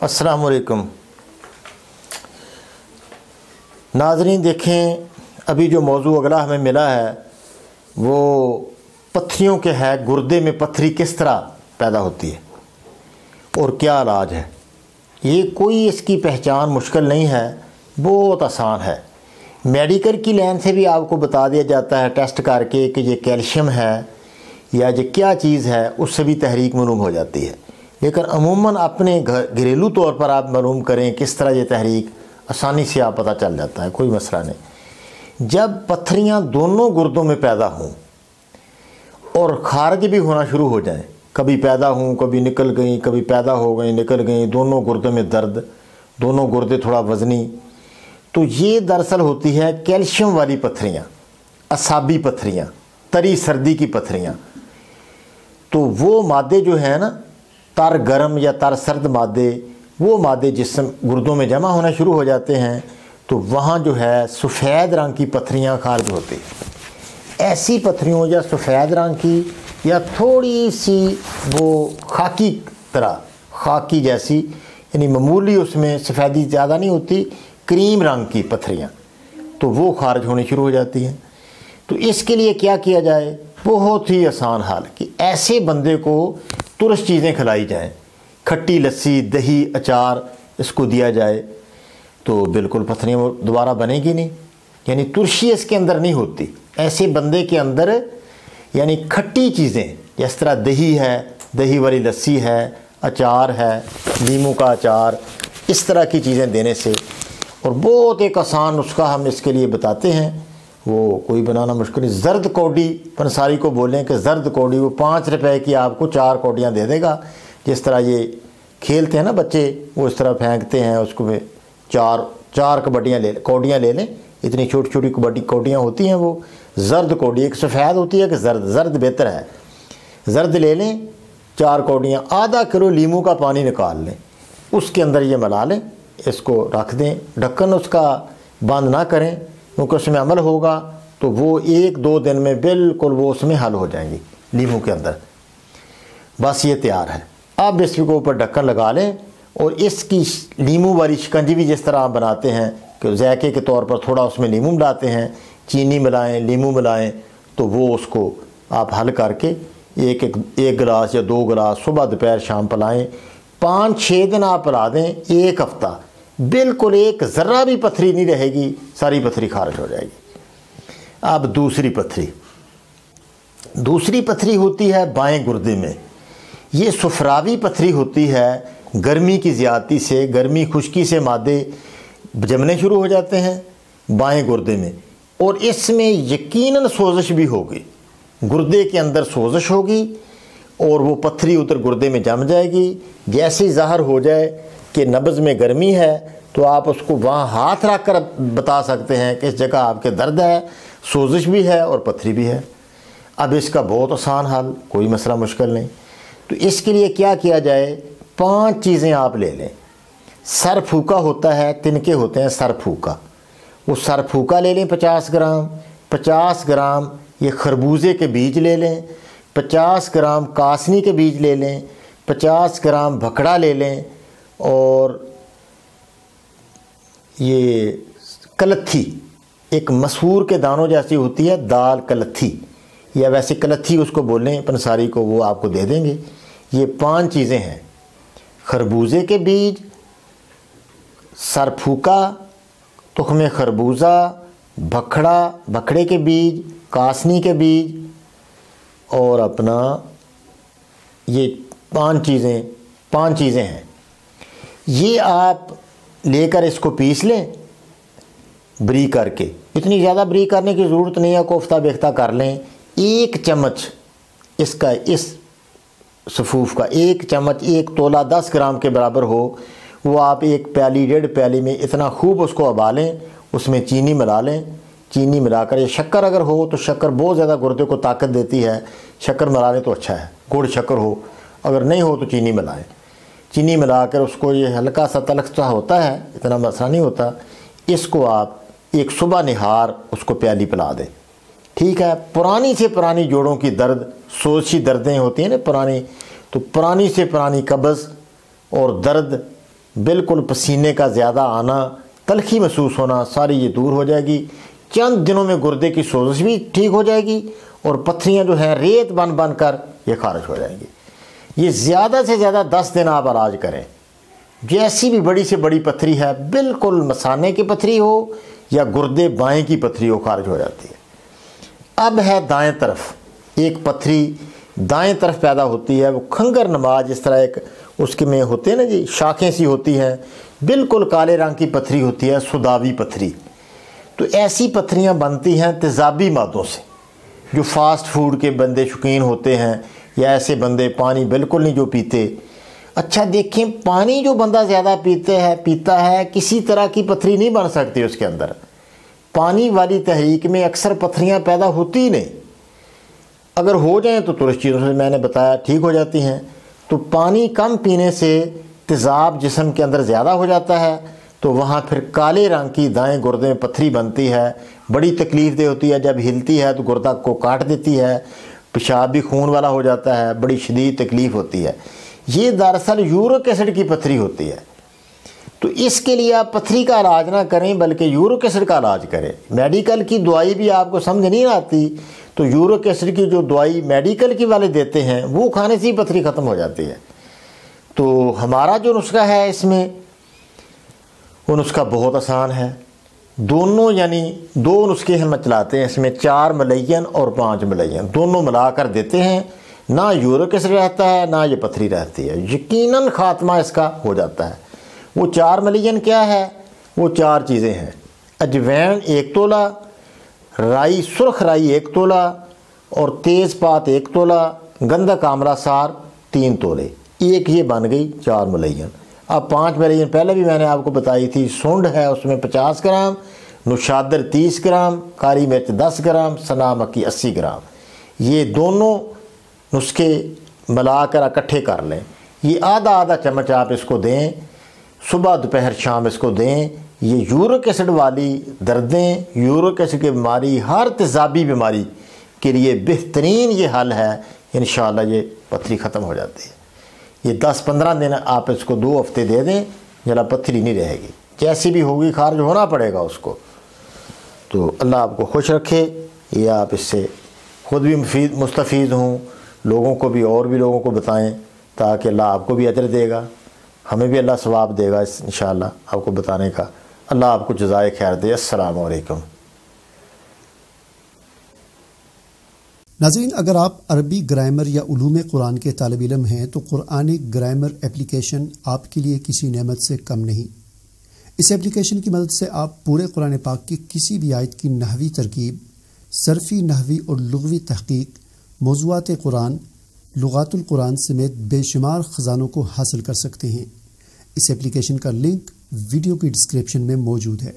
السلام علیکم ناظرین، دیکھیں ابھی جو موضوع اگلا ہمیں ملا ہے وہ پتھریوں کے ہے۔ گردے میں پتھری کس طرح پیدا ہوتی ہے اور کیا علاج ہے؟ یہ کوئی اس کی پہچان مشکل نہیں ہے، بہت آسان ہے۔ میڈیکل کی لائن سے بھی آپ کو بتا دیا جاتا ہے ٹیسٹ کر کے کہ یہ کیلشیم ہے یا یہ کیا چیز ہے، اس سے بھی تحریک معلوم ہو جاتی ہے۔ لیکن عموماً اپنے گھریلو طور پر آپ معلوم کریں کس طرح یہ تحریک، آسانی سے آپ پتہ چل جاتا ہے، کوئی مسئلہ نہیں۔ جب پتھریاں دونوں گردوں میں پیدا ہوں اور خارج بھی ہونا شروع ہو جائیں، کبھی پیدا ہوں کبھی نکل گئیں، کبھی پیدا ہو گئیں نکل گئیں، دونوں گردوں میں درد، دونوں گردے تھوڑا وزنی، تو یہ دراصل ہوتی ہے کیلشیم والی پتھریاں، اعصابی پتھریاں، تری سردی کی پتھریاں۔ تو وہ مادے جو ہیں نا، تر گرم یا تر سرد مادے، وہ مادے جسم گردوں میں جمع ہونا شروع ہو جاتے ہیں تو وہاں جو ہے سفید رنگ کی پتھریاں خارج ہوتی ہیں۔ ایسی پتھریوں یا سفید رنگ کی یا تھوڑی سی وہ خاکی طرح، خاکی جیسی، یعنی معمولی اس میں سفیدی زیادہ نہیں ہوتی، کریم رنگ کی پتھریاں، تو وہ خارج ہونی شروع ہو جاتی ہیں۔ تو اس کے لیے کیا کیا جائے؟ بہت ہی آسان حال کہ ایسے بندے کو ترش چیزیں کھلائی جائیں، کھٹی لسی، دہی، اچار اس کو دیا جائے تو بالکل پتھریاں دوبارہ بنے گی نہیں، یعنی ترشی اس کے اندر نہیں ہوتی۔ ایسے بندے کے اندر یعنی کھٹی چیزیں، جس طرح دہی ہے، دہی والی لسی ہے، اچار ہے، لیموں کا اچار، اس طرح کی چیزیں دینے سے، اور بہت ایک آسان نسخہ ہم اس کے لیے بتاتے ہیں، وہ کوئی بنانا مشکل نہیں۔ زرد کوڈی پنساری کو بولیں کہ زرد کوڈی، وہ 5 روپے کی آپ کو 4 کوڈیاں دے دے گا۔ جس طرح یہ کھیلتے ہیں نا بچے، وہ اس طرح پھینکتے ہیں اس کو، چار کوڈیاں لے لیں، اتنی چھوٹی چھوٹی کوڈیاں ہوتی ہیں، وہ زرد کوڈی، ایک سفید ہوتی ہے کہ زرد بہتر ہے۔ زرد لے لیں 4 کوڈیاں، آدھا کلو لیموں کا پانی نکال لیں، اس کے اندر یہ ملا لیں، اس کو رکھ دیں، ڈھکن اس کا بند نہ کریں کیونکہ اس میں عمل ہوگا تو وہ 1-2 دن میں بالکل وہ اس میں حل ہو جائیں گی لیموں کے اندر۔ بس یہ تیار ہے۔ آپ اس کے اوپر ڈھکن لگا لیں اور اس کی لیموں والی شکنجی بھی جس طرح آپ بناتے ہیں کہ ذائقے کے طور پر تھوڑا اس میں لیموں ملاتے ہیں، چینی ملائیں، لیموں ملائیں، تو وہ اس کو آپ حل کر کے ایک گلاس یا 2 گلاس صبح دوپہر شام پلائیں۔ 5-6 دن آپ پلا دیں، 1 ہفتہ، بالکل ایک ذرہ بھی پتھری نہیں رہے گی، ساری پتھری خارج ہو جائے گی۔ اب دوسری پتھری ہوتی ہے بائیں گردے میں۔ یہ صفراوی پتھری ہوتی ہے، گرمی کی زیادتی سے، گرمی خشکی سے مادے جمنے شروع ہو جاتے ہیں بائیں گردے میں، اور اس میں یقیناً سوزش بھی ہوگی، گردے کے اندر سوزش ہوگی اور وہ پتھری ادھر گردے میں جم جائے گی۔ جیسے ظاہر ہو جائے کہ نبض میں گرمی ہے تو آپ اس کو وہاں ہاتھ رکھ کر بتا سکتے ہیں کہ اس جگہ آپ کے درد ہے، سوزش بھی ہے اور پتھری بھی ہے۔ اب اس کا بہت آسان حل، کوئی مسئلہ مشکل نہیں۔ تو اس کے لیے کیا کیا جائے؟ 5 چیزیں آپ لے لیں۔ سر پھوکا ہوتا ہے، تنکے ہوتے ہیں سر پھوکا، وہ سر پھوکا لے لیں 50 گرام۔ 50 گرام یہ خربوزے کے بیج لے لیں، 50 گرام کاسنی کے بیج لے لیں، 50 گرام بھکڑا لے لیں، اور یہ کلتھی، ایک مسور کے دانوں جیسی ہوتی ہے دال، کلتھی، یا ویسے کلتھی اس کو بولیں پنساری کو، وہ آپ کو دے دیں گے۔ یہ 5 چیزیں ہیں: خربوزے کے بیج، سر پھوکا، تخم خربوزہ، بھکڑے کے بیج، کاسنی کے بیج، اور اپنا یہ 5 چیزیں ہیں۔ یہ آپ لے کر اس کو پیس لیں بریک کر کے، اتنی زیادہ بریک کرنے کی ضرورت نہیں ہے، کوفتہ بیختہ کر لیں۔ 1 چمچ اس صفوف کا 1 چمچ، 1 تولہ 10 گرام کے برابر ہو، وہ آپ 1 پیالی 1.5 پیالی میں اتنا خوب اس کو ابالیں، اس میں چینی ملا لیں۔ چینی ملا کر، یہ شکر اگر ہو تو شکر بہت زیادہ گردے کو طاقت دیتی ہے، شکر ملا لیں تو اچھا ہے، گڑ شکر ہو، اگر نہیں ہو تو چینی ملائیں۔ چینی ملا کر اس کو، یہ ہلکا سا تلخ سا ہوتا ہے، اتنا مسئلہ نہیں ہوتا، اس کو آپ ایک صبح نہار اس کو پیالی پلا دیں، ٹھیک ہے۔ پرانی سے پرانی جوڑوں کی درد، سوزشی دردیں ہوتی ہیں نا پرانی، تو پرانی سے پرانی قبض اور درد بالکل پسینے کا زیادہ آنا، تلخی محسوس ہونا، ساری یہ دور ہو جائے گی۔ چند دنوں میں گردے کی سوزش بھی ٹھیک ہو جائے گی اور پتھریاں جو ہیں ریت بن بن کر یہ خارج ہو جائیں گی۔ یہ زیادہ سے زیادہ 10 دن آپ علاج کریں۔ جیسی بھی بڑی سے بڑی پتھری ہے، بالکل مثانے کی پتھری ہو یا گردے بائیں کی پتھری ہو، خارج ہو جاتی ہے۔ اب ہے دائیں طرف، ایک پتھری دائیں طرف پیدا ہوتی ہے، وہ کھنگر نما، جس طرح ایک اس کے میں ہوتے ہیں نا جی، شاخیں سی ہوتی ہیں، بالکل کالے رنگ کی پتھری ہوتی ہے، سداوی پتھری۔ تو ایسی پتھریاں بنتی ہیں تیزابی مادوں سے۔ جو فاسٹ فوڈ کے بندے شوقین ہوتے ہیں یا ایسے بندے پانی بالکل نہیں جو پیتے، اچھا دیکھیں پانی جو بندہ زیادہ پیتا ہے کسی طرح کی پتھری نہیں بن سکتی اس کے اندر۔ پانی والی تحریک میں اکثر پتھریاں پیدا ہوتی ہی نہیں، اگر ہو جائیں تو ترش چیزوں سے میں نے بتایا ٹھیک ہو جاتی ہیں۔ تو پانی کم پینے سے تیزاب جسم کے اندر زیادہ ہو جاتا ہے، تو وہاں پھر کالے رنگ کی دائیں گردے میں پتھری بنتی ہے، بڑی تکلیف دہ ہوتی ہے۔ جب ہلتی ہے تو گردہ کو کاٹ دیتی ہے، پیشاب بھی خون والا ہو جاتا ہے، بڑی شدید تکلیف ہوتی ہے۔ یہ دراصل یورک ایسڈ کی پتھری ہوتی ہے۔ تو اس کے لیے آپ پتھری کا علاج نہ کریں بلکہ یورک ایسڈ کا علاج کریں۔ میڈیکل کی دوائی بھی آپ کو سمجھ نہیں آتی تو یورک ایسڈ کی جو دوائی میڈیکل کی والے دیتے ہیں وہ کھانے سے ہی پتھری ختم ہو جاتی ہے۔ تو ہمارا جو نسخہ ہے اس میں، وہ نسخہ بہت آسان ہے۔ دونوں یعنی 2 نسخے ہم چلاتے ہیں اس میں، 4 ملین اور 5 ملین دونوں ملا کر دیتے ہیں۔ نہ یورک ایسڈ رہتا ہے نہ یہ پتھری رہتی ہے، یقیناً خاتمہ اس کا ہو جاتا ہے۔ وہ 4 ملین کیا ہے؟ وہ 4 چیزیں ہیں: اجوین 1 تولہ، رائی سرخ رائی 1 تولہ، اور تیز پات 1 تولہ، گندھک آملہ سار 3 تولے۔ ایک یہ بن گئی 4 ملین۔ اب 5 ملین پہلے بھی میں نے آپ کو بتائی تھی۔ سونڈ ہے اس میں 50 گرام، نوشادر 30 گرام، کالی مرچ 10 گرام، سنا مکی 80 گرام۔ یہ دونوں نسخے ملا کر اکٹھے کر لیں۔ یہ آدھا چمچ آپ اس کو دیں، صبح دوپہر شام اس کو دیں۔ یہ یورک ایسڈ والی دردیں، یورک ایسڈ کی بیماری، ہر تیزابی بیماری کے لیے بہترین یہ حل ہے۔ انشاءاللہ یہ پتھری ختم ہو جاتی ہے۔ یہ 10-15 دن آپ اس کو 2 ہفتے دے دیں، جلا پتھری نہیں رہے گی، جیسی بھی ہوگی خارج ہونا پڑے گا اس کو۔ تو اللہ آپ کو خوش رکھے، یہ آپ اس سے خود بھی مستفید ہوں، لوگوں کو بھی اور بھی لوگوں کو بتائیں، تاکہ اللہ آپ کو بھی اجر دے گا، ہمیں بھی اللہ ثواب دے گا اس انشاءاللہ آپ کو بتانے کا۔ اللہ آپ کو جزائے خیر دے۔ السلام علیکم۔ ناظرین، اگر آپ عربی گرامر یا علوم قرآن کے طالب علم ہیں تو قرآنک گرامر اپلیکیشن آپ کے لیے کسی نعمت سے کم نہیں۔ اس اپلیکیشن کی مدد سے آپ پورے قرآن پاک کی کسی بھی آیت کی نحوی ترکیب، صرفی، نحوی اور لغوی تحقیق، موضوعات قرآن، لغات القرآن سمیت بے شمار خزانوں کو حاصل کر سکتے ہیں۔ اس اپلیکیشن کا لنک ویڈیو کی ڈسکرپشن میں موجود ہے۔